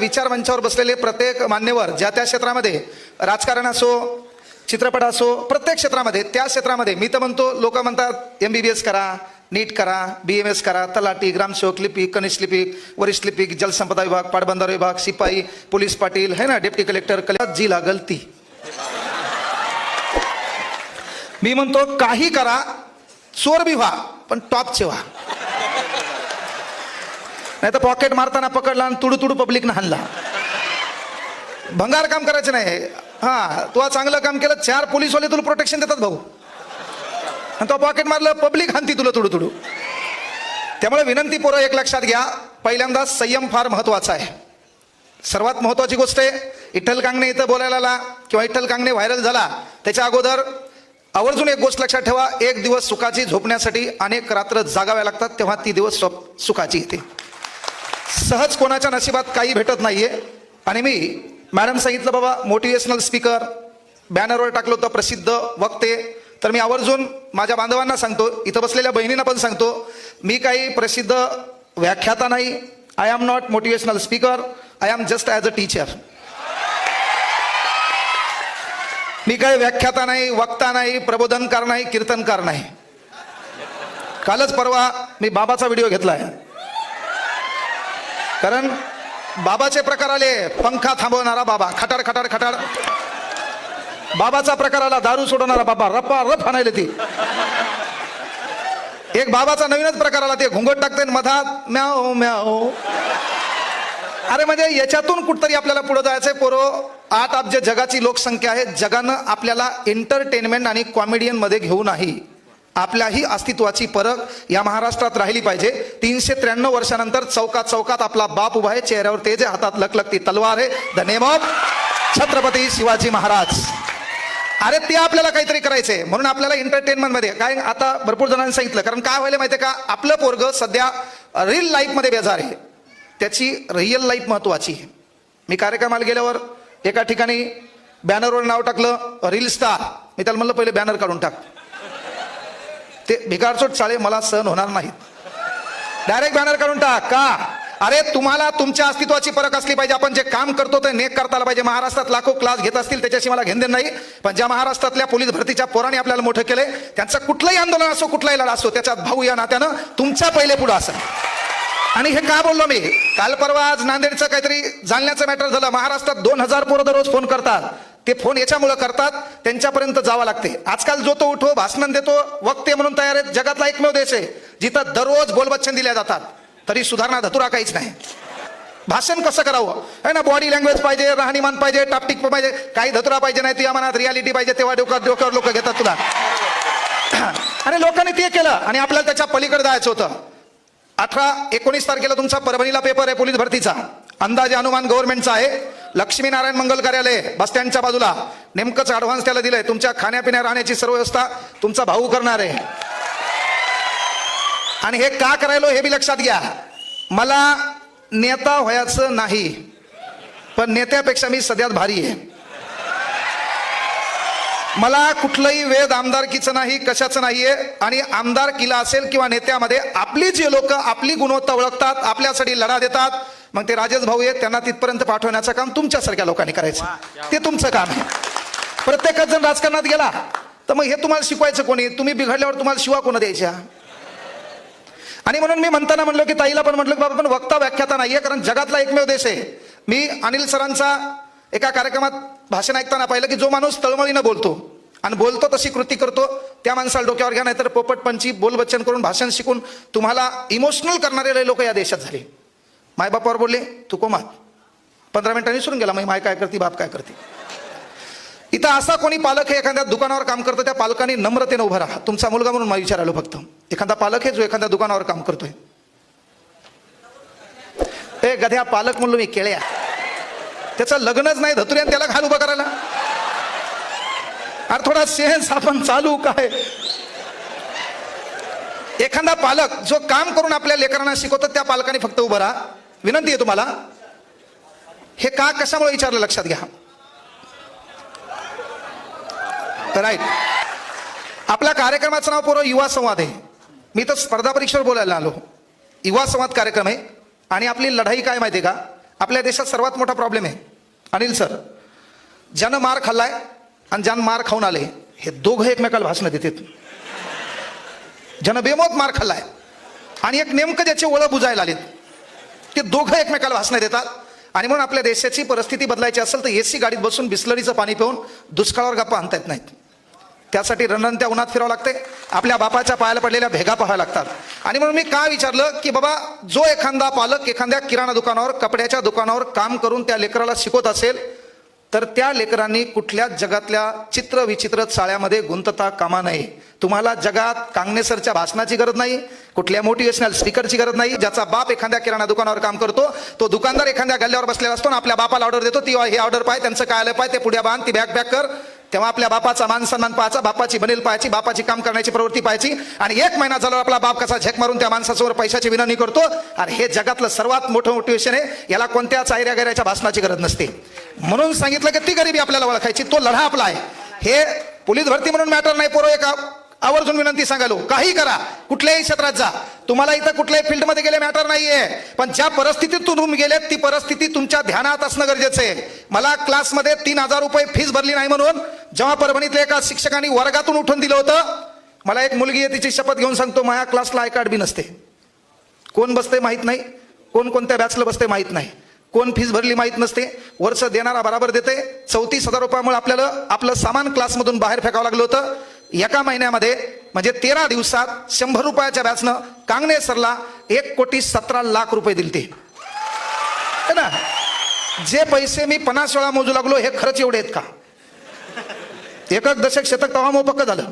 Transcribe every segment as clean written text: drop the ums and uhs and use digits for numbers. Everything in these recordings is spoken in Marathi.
विचार मंचावर बसलेले प्रत्येक मान्यवर ज्या त्या क्षेत्रामध्ये, राजकारण असो, चित्रपट असो, प्रत्येक क्षेत्रामध्ये, त्या क्षेत्रामध्ये मी तर म्हणतो, लोक म्हणतात MBBS करा, नीट करा, BMS करा, तलाठी, ग्रामसेवक, लिपिक, कनिष्ठ लिपिक, वरिष्ठ लिपिक, जलसंपदा विभाग, पाटबंधारे विभाग, शिपाई, पोलीस पाटील, है ना, डेप्टी कलेक्टर, जी लागल ती. मी म्हणतो काही करा, चोर बी व्हा, पण टॉपचे व्हा. नाही तर पॉकेट मारताना पकडला आणि तुडू तुडू पब्लिकनं हाणला. भंगार काम करायचं नाही. हा, तू चांगलं काम केलं, 4 पोलीसवाले तुला प्रोटेक्शन देतात भाऊ, आणि तो पॉकेट मारलं, पब्लिक हाणती तुला तुडू तुडू. त्यामुळे विनंती पोरं, एक लक्षात घ्या, पहिल्यांदा संयम फार महत्वाचा आहे. सर्वात महत्वाची गोष्ट आहे, विठ्ठल कांगणे इथं बोलायला आला किंवा विठ्ठल कांगणे व्हायरल झाला त्याच्या अगोदर आवर्जून एक गोष्ट लक्षात ठेवा, एक दिवस सुखाची झोपण्यासाठी अनेक रात्र जागाव्या लागतात, तेव्हा ती दिवस सुखाची येते. सहज कोणाच्या नशिबात काही भेटत नाहीये. आणि मी मॅडम सांगितलं बाबा मोटिवेशनल स्पीकर, बॅनरवर टाकलं होतं प्रसिद्ध वक्ते, तर मी आवर्जून माझ्या बांधवांना सांगतो, इथं बसलेल्या बहिणींना पण सांगतो, मी काही प्रसिद्ध व्याख्याता नाही. I am not motivational speaker, I am just as a teacher. मी काही व्याख्याता नाही, वक्ता नाही, प्रबोधनकार नाही, कीर्तनकार नाही. कालच परवा मी बाबाचा व्हिडिओ घेतला आहे, कारण बाबाचे प्रकार आले. पंखा थांबवणारा बाबा, खटाड खटाड खटाड. बाबाचा प्रकार आला, दारू सोडवणारा बाबा, रप्पा रप हाणायला ती. एक बाबाचा नवीनच प्रकार आला, ते घुंगट टाकते मधात म्याओ म्याओ. अरे म्हणजे याच्यातून कुठतरी आपल्याला पुढे जायचंय पोरो. 8 अब्ज जगाची लोकसंख्या आहे. जगानं आपल्याला एंटरटेनमेंट आणि कॉमेडियन मध्ये घेऊ नाही. आपल्याही अस्तित्वाची परख या महाराष्ट्रात राहिली पाहिजे. 393 वर्षानंतर चौकात चौकात आपला बाप उभा आहे, चेहऱ्यावर तेज आहे, हातात लकलकती तलवार आहे, the name of Chhatrapati Shivaji Maharaj. अरे ते आपल्याला काहीतरी करायचंय, म्हणून आपल्याला एंटरटेनमेंट मध्ये काय, आता भरपूर जणांनी सांगितलं, कारण काय व्हायला माहितीये का, आपलं पोरग सध्या रिअल लाईफ मध्ये बेजार आहे, त्याची रिअल लाईफ महत्वाची आहे. मी कार्यक्रमाला गेल्यावर एका ठिकाणी बॅनरवर नाव टाकलं रील स्टार. मी त्याला म्हणलं पहिले बॅनर काढून टाक, ते भिकारचोट चाळे मला सहन होणार नाहीत. डायरेक्ट बॅनर काढून टाक. का? अरे तुम्हाला तुमच्या अस्तित्वाची परख असली पाहिजे. आपण जे काम करतो ते नेक करता आलं पाहिजे. महाराष्ट्रात लाखो क्लास घेत असतील, त्याच्याशी मला घेणदेण नाही, पण ज्या महाराष्ट्रातल्या पोलीस भरतीच्या पोरांनी आपल्याला मोठं केलंय, त्यांचं कुठलंही आंदोलन असो, कुठलाही लढा असो, त्याच्यात भाऊ या नात्यानं तुमच्या पहिले पुढं असेल. आणि हे का बोललो मी, काल परवा आज नांदेडचं काहीतरी जालन्याचं मॅटर झालं. महाराष्ट्रात 2000 पोरं दररोज फोन करतात. ते फोन याच्यामुळे करतात, त्यांच्यापर्यंत जावं लागते. आजकाल जो तो उठो, भाषण देतो, वक्ते म्हणून तयार आहेत. जगातला एकमेव देश आहे जिथं दररोज बोलबच्चन दिल्या जातात, तरी सुधारणा धतुरा काहीच नाही. भाषण कसं करावं आहे ना, बॉडी लँग्वेज पाहिजे, राहणीमान पाहिजे, टापटिक पाहिजे, काही धतुरा पाहिजे नाही. तुझ्या मनात रियालिटी पाहिजे, तेव्हा डोक्यावर लोक घेतात तुला. आणि लोकांनी ते केलं आणि आपल्याला त्याच्या पलीकडे जायचं होतं. 18-19 तारखेला तुमचा परभणीला पेपर आहे पोलीस भरतीचा. अंदाजे अनुमान गव्हर्नमेंटचा आहे. लक्ष्मीनारायण मंगल कार्यालय बस स्टँडच्या बाजूला. नेमकंच ऍडव्हान्स त्याला दिलंय. तुमच्या खाण्यापिण्या राहण्याची सर्व व्यवस्था तुमचा भाऊ करणार आहे. आणि हे का करायलो हे बी लक्षात घ्या. मला नेता व्हायचं नाही, पण नेत्यापेक्षा मी सध्यात भारी आहे. मला कुठलंही वेद आमदारकीचं नाही, कशाचं नाहीये. आणि आमदार किला असेल किंवा नेत्यामध्ये आपली जी लोक आपली गुणवत्ता ओळखतात, आपल्यासाठी लढा देतात, मग ते राजेश भाऊ आहेत, त्यांना तिथपर्यंत पाठवण्याचं काम तुमच्यासारख्या लोकांनी करायचं. ते तुमचं काम आहे. प्रत्येकच जण राजकारणात गेला तर मग हे तुम्हाला शिकवायचं कोणी? तुम्ही बिघडल्यावर तुम्हाला शिवा कोण द्यायच्या? आणि म्हणून मी म्हणताना म्हणलो की ताईला पण म्हटलं की बाबा पण वक्ता व्याख्याता नाहीये, कारण जगातला एकमेव देश आहे. मी अनिल सरांचा एका कार्यक्रमात भाषण ऐकताना पाहिलं की जो माणूस तळमळीनं बोलतो आणि बोलतो तशी कृती करतो, त्या माणसाला डोक्यावर घ्या. नाहीतर पोपटपंची बोलबच्चन करून भाषण शिकून तुम्हाला इमोशनल करणारे लोक या देशात झाले. मायबापावर बोलले तू कोमात, 15 मिनिटांनी विसरून गेला मग माय काय करते, बाप काय करते. इथं असा कोणी पालक आहे एखाद्या दुकानावर काम करतो, त्या पालकांनी नम्रतेने उभं राहा. तुमचा मुलगा म्हणून मला विचारायलो फक्त. एखादा पालक आहे जो एखाद्या दुकानावर काम करतोय, ए गध्या पालक म्हणलो मी केळ्या, त्याचं लग्नच नाही धतुऱ्यान त्याला घाल उभं करायला. अरे थोडा सेन्स आपण चालू काय. एखादा पालक जो काम करून आपल्या लेकरांना शिकवतो, त्या पालकाने फक्त उभं राहा. विनंती आहे तुम्हाला. हे का कशामुळे विचारलं लक्षात घ्या. राईट. आपल्या कार्यक्रमाचं नाव पूर्ण युवा संवाद आहे. मी तर स्पर्धा परीक्षेवर बोलायला आलो. युवा संवाद कार्यक्रम आहे. आणि आपली लढाई काय माहिती आहे का, आपल्या देशात सर्वात मोठा प्रॉब्लेम आहे अनिल सर, ज्यानं मार खाल्लाय आणि ज्यानं मार खाऊन आले हे दोघं एकमेकाला भाषणं देतात. ज्यानं बेमोत मार खाल्लाय आणि एक नेमकं ज्याचे ओळख बुजायला आलेत ते दोघं एकमेकाला भाषणं देतात. आणि म्हणून आपल्या देशाची परिस्थिती बदलायची असेल तर एसी गाडीत बसून बिस्लरीचं पाणी पिऊन दुष्काळावर गप्पा आणता येत नाहीत. त्यासाठी रणरणत्या उन्हात फिरावं लागते, आपल्या बापाच्या पायाला पडलेल्या भेगा पाहाव्या लागतात. आणि म्हणून मी काय विचारलं की बाबा, जो एखादा पालक एखाद्या किराणा दुकानावर कपड्याच्या दुकानावर काम करून त्या लेकराला शिकवत असेल तर त्या लेकरांनी कुठल्याच जगातल्या चित्र विचित्र चाळ्यामध्ये गुंतता कामा नये. तुम्हाला जगात कांगणेसरच्या भाषणाची गरज नाही, कुठल्या मोटिवेशनल स्पीकरची गरज नाही. ज्याचा बाप एखाद्या किराणा दुकानावर काम करतो तो दुकानदार एखाद्या गल्ल्यावर बसलेला असतो ना, आपल्या बापाला ऑर्डर देतो, ती हे ऑर्डर पाय, त्यांचं काय आलं पाय, ते पुढे बांध, ती बॅग पॅक कर. तेव्हा आपल्या बापाचा मान सन्मान पाहायचा, बापाची बनेल पाहायची, बापाची काम करण्याची प्रवृत्ती पाहायची. आणि 1 महिना झाला आपला बाप कसा झेक मारून त्या माणसासमोर पैशाची विनंती करतो. आणि हे जगातलं सर्वात मोठं मोटिवेशन आहे. याला कोणत्या चायऱ्या गैऱ्याच्या भाषणाची गरज नसते. म्हणून सांगितलं की ती गरिबी आपल्याला ओळखायची, तो लढा आपला आहे. हे पोलीस भरती म्हणून मॅटर नाही. पोरं एक आवर्जून विनंती सांगालो, काही करा, कुठल्याही क्षेत्रात जा, तुम्हाला इथं कुठल्याही फील्डमध्ये गेले मॅटर नाहीये, पण ज्या परिस्थितीत तुम्ही गेले ती परिस्थिती तुमच्या ध्यानात असणं गरजेचं आहे. मला क्लासमध्ये 3,000 रुपये फीस भरली नाही म्हणून जेव्हा परभणीतल्या एका शिक्षकांनी वर्गातून उठून दिलं होतं, मला एक मुलगी आहे तिची शपथ घेऊन सांगतो, माझ्या क्लासला आय कार्ड बी नसते. कोण बसते माहीत नाही, कोण कोणत्या बॅचला बसते माहीत नाही, कोण फीस भरली माहीत नसते, वर्ष देणारा बराबर देते. 34,000 रुपयामुळे आपल्याला आपलं सामान क्लासमधून बाहेर फेकावं लागलं होतं. एका महिन्यामध्ये म्हणजे 13 दिवसात 100 रुपयाच्या बॅचनं कांगणे सरला 1,17,00,000 रुपये दिले ते ना. जे पैसे मी 50 वेळा मोजू लागलो, हे खरंच एवढे आहेत का? एकक दशक शतक तवा मग पक्क झालं.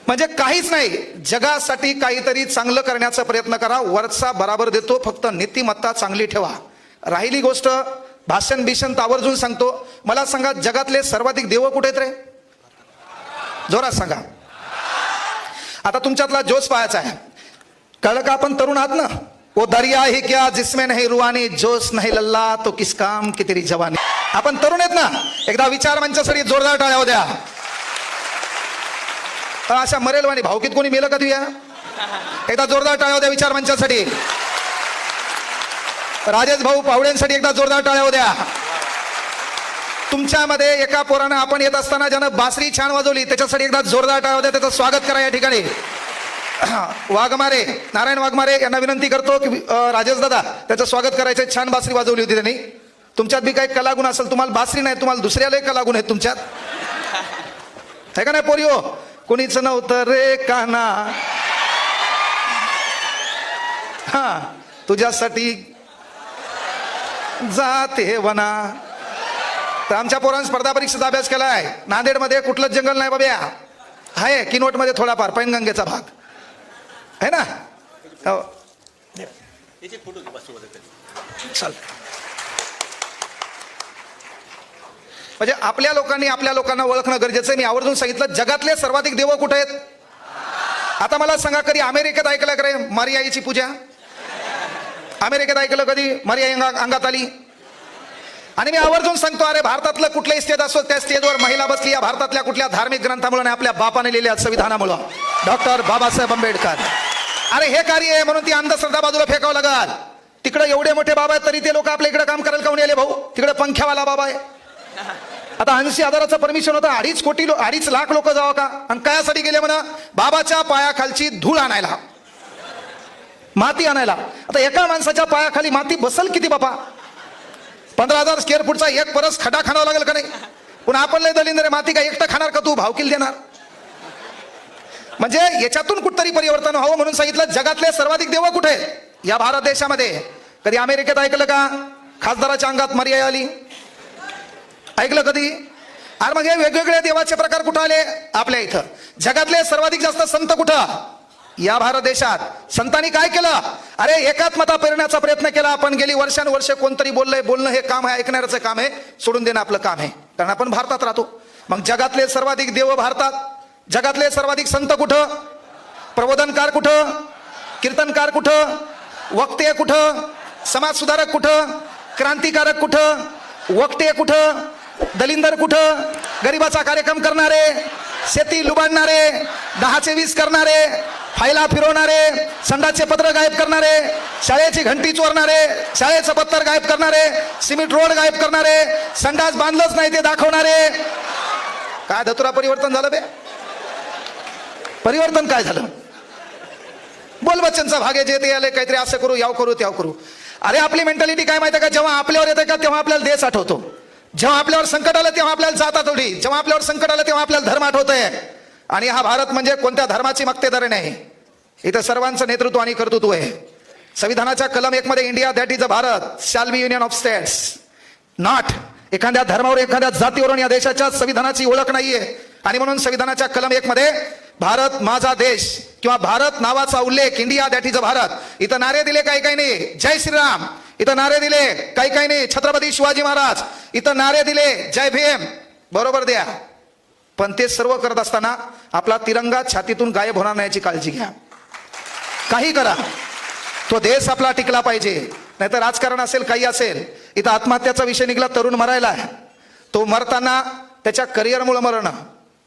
म्हणजे काहीच नाही, जगासाठी काहीतरी चांगलं करण्याचा प्रयत्न करा. वरचा बराबर देतो, फक्त नीतिमत्ता चांगली ठेवा. राहिली गोष्ट भाषण भीषण आवर्जून सांगतो, मला सांगा जगातले सर्वाधिक देव कुठे आहेत रे? जोरात सांगा. आता तुमच्यातला जोश पाहायचा आहे, कळलं का? आपण तरुण आहात ना. वो दरिया ही क्या जिसमें नहीं रुआनी, जोश नहीं लल्ला तो किस काम की तेरी जवानी. आपण तरुण आहेत ना, एकदा विचार मंचासाठी जोरदार टाळ्या होऊ द्या. अशा मरेलवाणी भावकीत कोणी मेलं का तुया? एकदा जोरदार टाळ्या होऊ द्या विचार मंचासाठी. राजेश भाऊ पावड्यांसाठी एकदा जोरदार टाळ्या होऊ द्या. तुमच्यामध्ये एका पोरानं आपण येत असताना ज्यानं बासरी छान वाजवली त्याच्यासाठी एकदा जोरदार टाळ्या होत्या, त्याचं स्वागत करा या ठिकाणी. वाघमारे, नारायण वाघमारे यांना विनंती करतो की राजेश दादा त्याचं स्वागत करायचं. छान बासरी वाजवली होती त्यांनी. तुमच्यात बी काही कलागुण असेल, तुम्हाला बासरी नाही, तुम्हाला दुसऱ्यालाही कलागुण आहेत तुमच्यात, है का नाही पोरियो? कोणीच नव्हतं रे काना, हा तुझ्यासाठी जाते वना. तर आमच्या पोरांनी स्पर्धा परीक्षेचा अभ्यास केलाय. नांदेडमध्ये कुठलंच जंगल नाही बाब्या, आहे किनवटमध्ये थोडाफार पैनगंगेचा भाग आहे ना. हो चल, म्हणजे आपल्या लोकांना ओळखणं गरजेचं आहे. मी आवर्जून सांगितलं जगातले सर्वाधिक देव कुठे आहेत. आता मला सांगा, कधी अमेरिकेत ऐकलं का रे मारियाईची पूजा? अमेरिकेत ऐकलं कधी मारियाई अंगात आली? आणि मी आवर्जून सांगतो, अरे भारतातलं कुठलंही स्टेज असो त्या स्टेजवर महिला बसली या भारतातल्या कुठल्या धार्मिक ग्रंथामुळे आणि आपल्या बापाने लिहिलेल्या संविधानामुळे, डॉक्टर बाबासाहेब आंबेडकर. अरे हे कार्य आहे म्हणून ती अंधश्रद्धा बाजूला फेकावं लागल. तिकडे एवढे मोठे बाबा आहेत तरी ते लोक आपल्या इकडे काम करायला काऊन आले भाऊ? तिकडे पंख्यावाला बाबा आहे. आता 80,000चं परमिशन होतं, 2.5 लाख लोक जावं का? आणि कायासाठी गेले म्हणा? बाबाच्या पायाखालची धूळ आणायला, माती आणायला. आता एका माणसाच्या पायाखाली माती बसल किती बापा? 15,000 स्क्वेअर फूटचा एक परस खडा खाणावा लागेल का नाही? पण आपण लय दलिंदर रे, माती का एकटा खाणार का तू? भावकील देणार? म्हणजे याच्यातून कुठतरी परिवर्तन व्हावं म्हणून सांगितलं जगातले सर्वाधिक देव कुठे या भारत देशामध्ये. कधी अमेरिकेत ऐकलं का खासदाराच्या अंगात मर्यादा आली? ऐकलं कधी? अरे मग हे वेगवेगळे देवाचे प्रकार कुठं आले? आपल्या इथं. जगातले सर्वाधिक जास्त संत कुठं? या भारत देशात. संतांनी काय केलं? अरे एकात्मता पेरण्याचा प्रयत्न केला. आपण गेली वर्षानुवर्ष कोणतरी बोलणं हे काम आहे, ऐकणाऱ्याचं काम आहे, सोडून देणं आपलं काम आहे, कारण आपण भारतात राहतो. मग जगातले सर्वाधिक देव भारतात, जगातले सर्वाधिक संत कुठं? प्रबोधनकार कुठं? कीर्तनकार कुठं? वक्ते कुठं? समाजसुधारक कुठं? क्रांतिकारक कुठं? वक्ते कुठं? दलिंदर कुठं? गरिबाचा कार्यक्रम करणारे, शेती लुबाडणारे, 10चे 20 करणारे, फायला फिरवणारे, संडासचे पत्र गायब करणारे, शाळेची घंटी चोरणारे, शाळेचं पत्तर गायब करणारे, सिमेंट रोड गायब करणारे, संडास बांधलंच नाही ते दाखवणारे. काय धतुरा परिवर्तन झालं बे? परिवर्तन काय झालं? बोल बच्चनचा भागे जे ते आले काहीतरी असं करू, याव करू, त्याव करू. अरे आपली मेंटॅलिटी काय माहिती का? जेव्हा आपल्यावर येते का तेव्हा आपल्याला देश आठवतो. जेव्हा आपल्यावर संकट आलं तेव्हा आपल्याला जात आठवली. जेव्हा आपल्यावर संकट आलं तेव्हा आपल्याला धर्म आठवतंय. आणि हा भारत म्हणजे कोणत्या धर्माची मक्तेदारी नाही. इथं सर्वांचं नेतृत्व आणि कर्तृत्व आहे. संविधानाच्या कलम 1 मध्ये India that is a Bharat shall be union of states. Not एखाद्या धर्मावर, एखाद्या जातीवरून या देशाच्या संविधानाची ओळख नाहीये. आणि म्हणून संविधानाच्या कलम 1 मध्ये भारत माझा देश किंवा भारत नावाचा उल्लेख, India that is a Bharat. इथं नारे दिले काही काही नाही जय श्रीराम, इथं नारे दिले काही काही नाही छत्रपती शिवाजी महाराज, इथं नारे दिले जय भीम. बरोबर द्या, पण ते सर्व करत असताना आपला तिरंगा छातीतून गायब होणार नाही याची काळजी घ्या. काही करा, तो देश आपला टिकला पाहिजे. नाहीतर राजकारण असेल, काही असेल. इथं आत्महत्याचा विषय निघाला, तरुण मरायला. तो मरताना त्याच्या करिअरमुळे मरणं,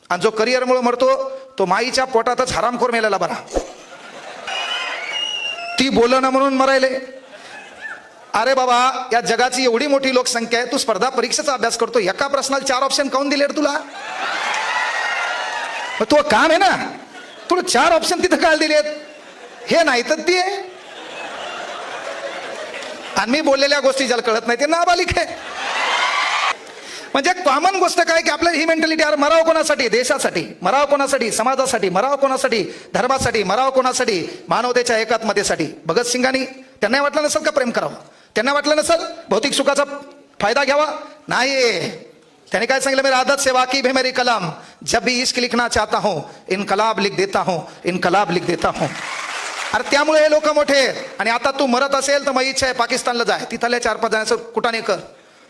आणि जो करिअरमुळे मरतो तो माईच्या पोटातच हरामखोर मेलेला बरा. ती बोलणं म्हणून मरायले. अरे बाबा, या जगाची एवढी मोठी लोकसंख्या आहे, तू स्पर्धा परीक्षेचा अभ्यास करतो, एका प्रश्नाला 4 ऑप्शन काऊन दिले रे तुला? तो काम आहे ना, तुला 4 ऑप्शन तिथं काय दिलेत? हे नाही तर ते. आणि मी बोललेल्या गोष्टी ज्याला कळत नाही ते नाबालिक आहे. म्हणजे कॉमन गोष्ट काय की आपल्याला ही मेंटॅलिटी, अरे मराव कोणासाठी? देशासाठी. मराव कोणासाठी? समाजासाठी. मराव कोणासाठी? धर्मासाठी. मराव कोणासाठी? मानवतेच्या एकात्मतेसाठी. भगतसिंगांनी, त्यांना वाटलं नसेल का प्रेम करावं? त्यांना वाटलं नसेल भौतिक सुखाचा फायदा घ्यावा? नाही. त्याने काय सांगितलं? मेरी आदत से वाकिफ है मेरी कलम, जब भी इश्क लिखना चाहता हूं इनकलाब लिख देता हूं, इनकलाब लिख देता हूं. अरे त्यामुळे हे लोक मोठे आहेत. आणि आता तू मरत असेल तर मग इच्छा आहे पाकिस्तानला जाय, तिथल्या 4-5 जणांचं कुटाने कर,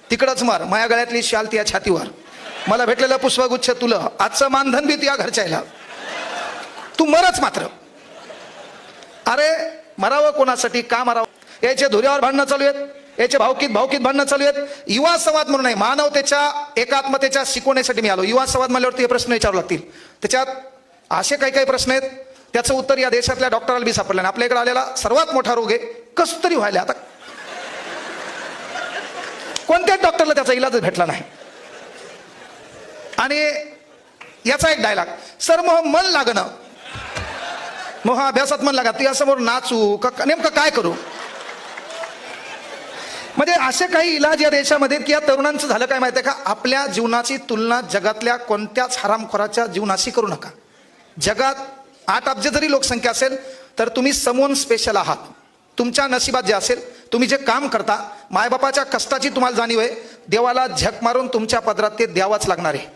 तिकडच मर. माझ्या गळ्यातली शाल त्या छातीवर, मला भेटलेलं पुष्पगुच्छ तुला, आजचं मानधन बी तुझ्या घरच्याला, तू मरच मात्र. अरे मरावं कोणासाठी? का मरावं? याचे धुऱ्यावर भांडणं चालू आहेत, याचे भावकीत भांडणं चालू आहेत. युवा संवाद म्हणून नाही, मानवतेच्या एकात्मतेच्या शिकवण्यासाठी मी आलो. युवा संवाद म्हणल्यावरती हे प्रश्न विचारू लागतील. त्याच्यात असे काही काही प्रश्न आहेत, त्याचं उत्तर या देशातल्या डॉक्टराला बी सापडलं नाही. आपल्या इकडे आलेला सर्वात मोठा रोग आहे कसं तरी व्हायला. आता कोणत्याच डॉक्टरला त्याचा इलाज भेटला नाही. आणि याचा एक डायलॉग, सर मग मन लागणं, मग हा अभ्यासात मन लागा, तुझ्यासमोर नाचू का नेमकं काय करू? म्हणजे असे काही इलाज या देशामध्ये की या तरुणांचं झालं काय माहिती आहे का? आपल्या जीवनाची तुलना जगातल्या कोणत्याच हरामखोराच्या जीवनाशी करू नका. जगात 8 अब्ज जरी लोकसंख्या असेल तर तुम्ही समोन स्पेशल आहात. तुमच्या नशिबात जे असेल, तुम्ही जे काम करता, मायबापाच्या कष्टाची तुम्हाला जाणीव आहे, देवाला झक मारून तुमच्या पदरात ते द्यावाच लागणार आहे.